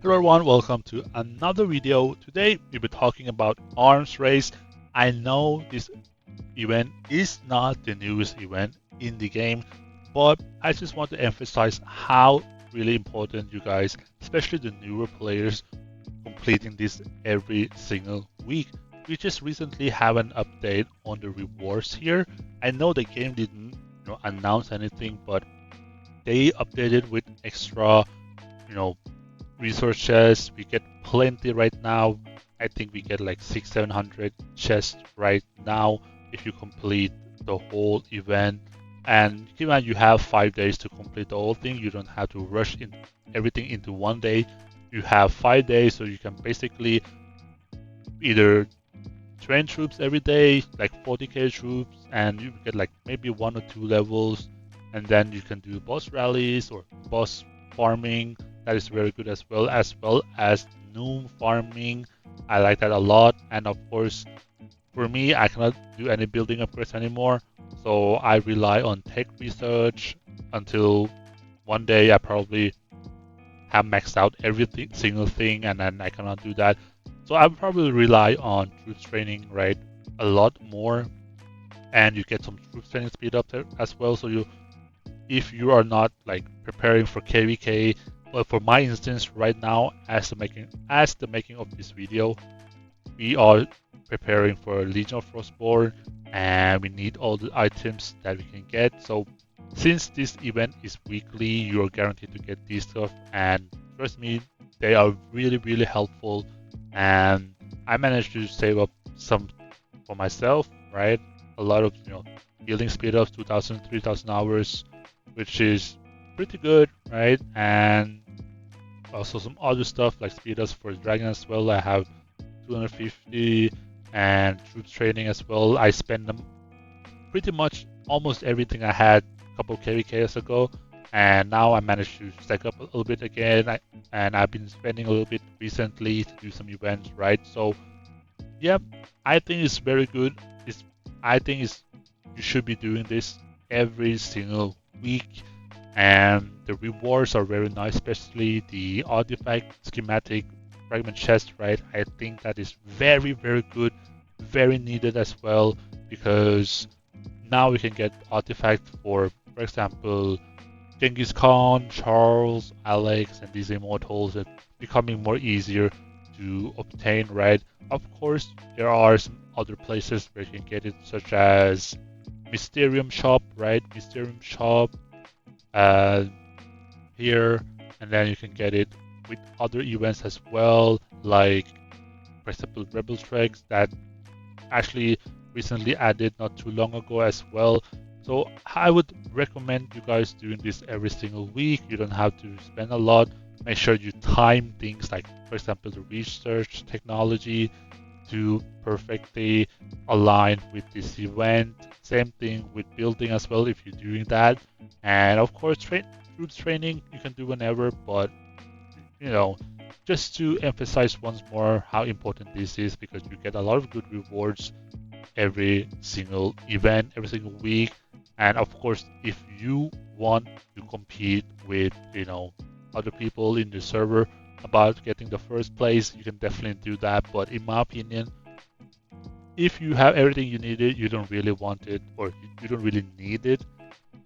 Hello everyone, welcome to another video. Today we'll be talking about arms race. I know this event is not the newest event in the game, but I just want to emphasize how really important you guys, especially the newer players, completing this every single week. We just recently have an update on the rewards here. I know the game didn't announce anything, but they updated with extra you know resource chests. We get plenty right now. I think we get like 600-700 chests right now if you complete the whole event. And given you have 5 days to complete the whole thing, you don't have to rush in everything into one day. You have 5 days, so you can basically either train troops every day, like 40k troops, and you get like maybe 1 or 2 levels, and then you can do boss rallies or boss farming. That is very good as Noom farming. I like that a lot. And of course, for me, I cannot do any building upgrades anymore, so I rely on tech research until one day I probably have maxed out every single thing, and then I cannot do that. So I would probably rely on troops training, right, a lot more, and you get some troops training speed up there as well. So if you are not like preparing for KVK, but for my instance, right now, as the making of this video, we are preparing for Legion of Frostborn, and we need all the items that we can get. So since this event is weekly, you're guaranteed to get these stuff, and trust me, they are really helpful. And I managed to save up some for myself, right? A lot of building speed ups, 2,000, 3,000 hours, which is pretty good, right? And also some other stuff like speed ups for Dragon as well. I have 250 and troops training as well. I spend them pretty much almost everything I had a couple KVKs ago, and now I managed to stack up a little bit again. And I've been spending a little bit recently to do some events, right? So, yeah, I think it's very good. I think you should be doing this every single week, and the rewards are very nice, especially the artifact schematic fragment chest, right? I think that is very good, very needed as well, because now we can get artifacts for example, Genghis Khan, Charles, Alex, and these immortals are becoming more easier to obtain, right? Of course, there are some other places where you can get it, such as Mysterium Shop, right? Mysterium Shop uh, here, and then you can get it with other events as well, like for example Rebel Treks that actually recently added not too long ago as well. So I would recommend you guys doing this every single week. You don't have to spend a lot. Make sure you time things like, for example, the research technology to perfectly align with this event. Same thing with building as well if you're doing that. And of course, troops training you can do whenever, but just to emphasize once more how important this is, because you get a lot of good rewards every single event, every single week. And of course, if you want to compete with, other people in the server about getting the first place, you can definitely do that. But in my opinion, if you have everything you needed, you don't really want it, or you don't really need it.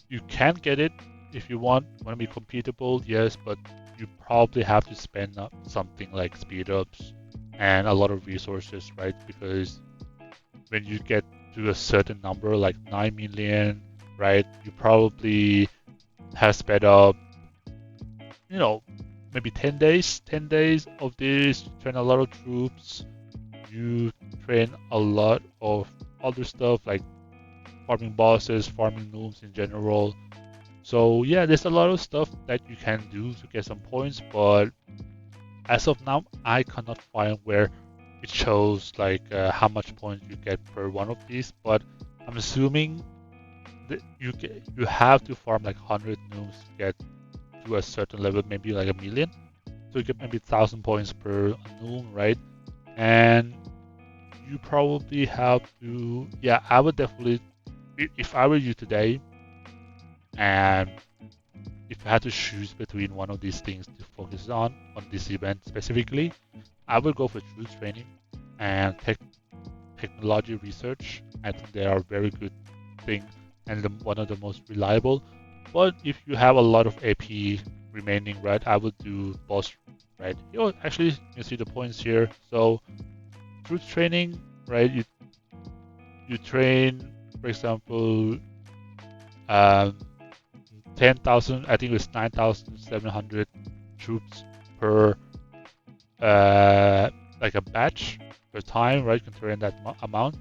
You can get it if you want to be competable, yes, but you probably have to spend something like speed ups and a lot of resources, right? Because when you get to a certain number, like 9 million, right, you probably have sped up, maybe 10 days, 10 days of this, train a lot of troops, you train a lot of other stuff like farming bosses, farming noobs in general. So yeah, there's a lot of stuff that you can do to get some points, but as of now, I cannot find where it shows like how much points you get per one of these. But I'm assuming that you have to farm like 100 noobs to get to a certain level, maybe like 1 million. So you get maybe 1,000 points per noob, right? And you probably have to, yeah, I would definitely, if I were you today, and if I had to choose between one of these things to focus on this event specifically, I would go for truth training and technology research. I think they are a very good thing and one of the most reliable. But if you have a lot of AP remaining, right, I would do boss, right? Actually, you see the points here. So truth training, right? You train, for example, um, 10,000. I think it was 9,700 troops per like a batch per time, right? You can train that amount.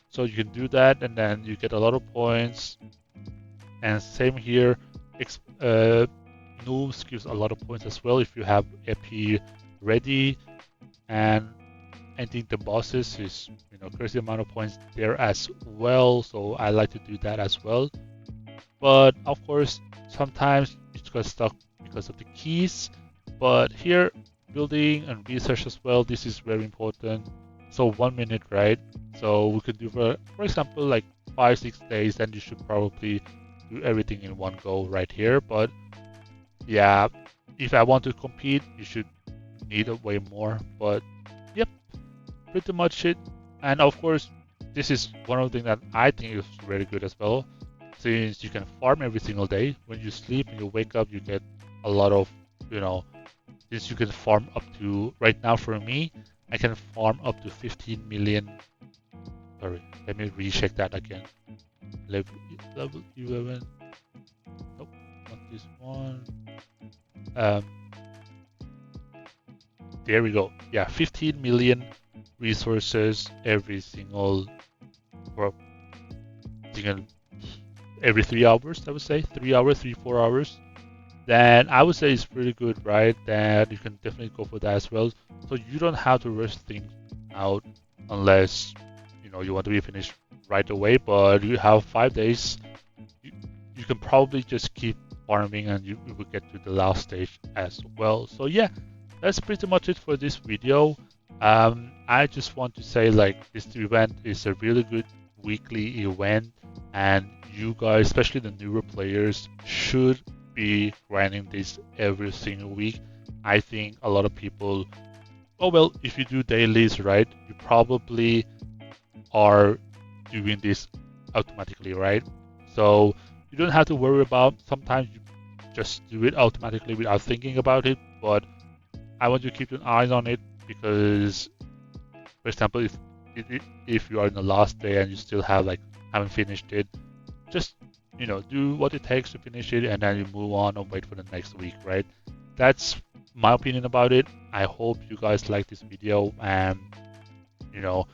So you can do that, and then you get a lot of points. And same here, Noobs gives a lot of points as well if you have AP ready. And I think the bosses is crazy amount of points there as well. So I like to do that as well. But of course, sometimes you just got stuck because of the keys. But here, building and research as well, this is very important. So 1 minute, right? So we could do for example like 5-6 days, then you should probably do everything in one go right here. But yeah, if I want to compete, you should need a way more. But yep, pretty much it. And of course, this is one of the things that I think is very good as well, since you can farm every single day. When you sleep and you wake up, you get a lot of, since you can farm up to, right now for me, I can farm up to 15 million. Sorry, let me recheck that again. Level 11. Nope, not this one. There we go. Yeah, 15 million resources every single, or every 3 hours, I would say. 3 hours, 4 hours. Then I would say it's pretty good, right? Then you can definitely go for that as well. So you don't have to rush things out unless you want to be finished right away. But you have 5 days. You can probably just keep farming and you will get to the last stage as well. So yeah, that's pretty much it for this video. I just want to say like this event is a really good weekly event, and you guys, especially the newer players, should be grinding this every single week. I think a lot of people, oh well, if you do dailies, right, you probably are doing this automatically, right? So you don't have to worry about, sometimes you just do it automatically without thinking about it, but I want you to keep an eye on it because, for example, if you are in the last day and you still haven't finished it, just do what it takes to finish it, and then you move on and wait for the next week, right? That's my opinion about it. I hope you guys like this video, and I'll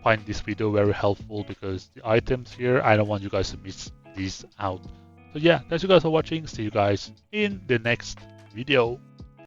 find this video very helpful because the items here, I don't want you guys to miss these out. So yeah, thanks you guys for watching. See you guys in the next video.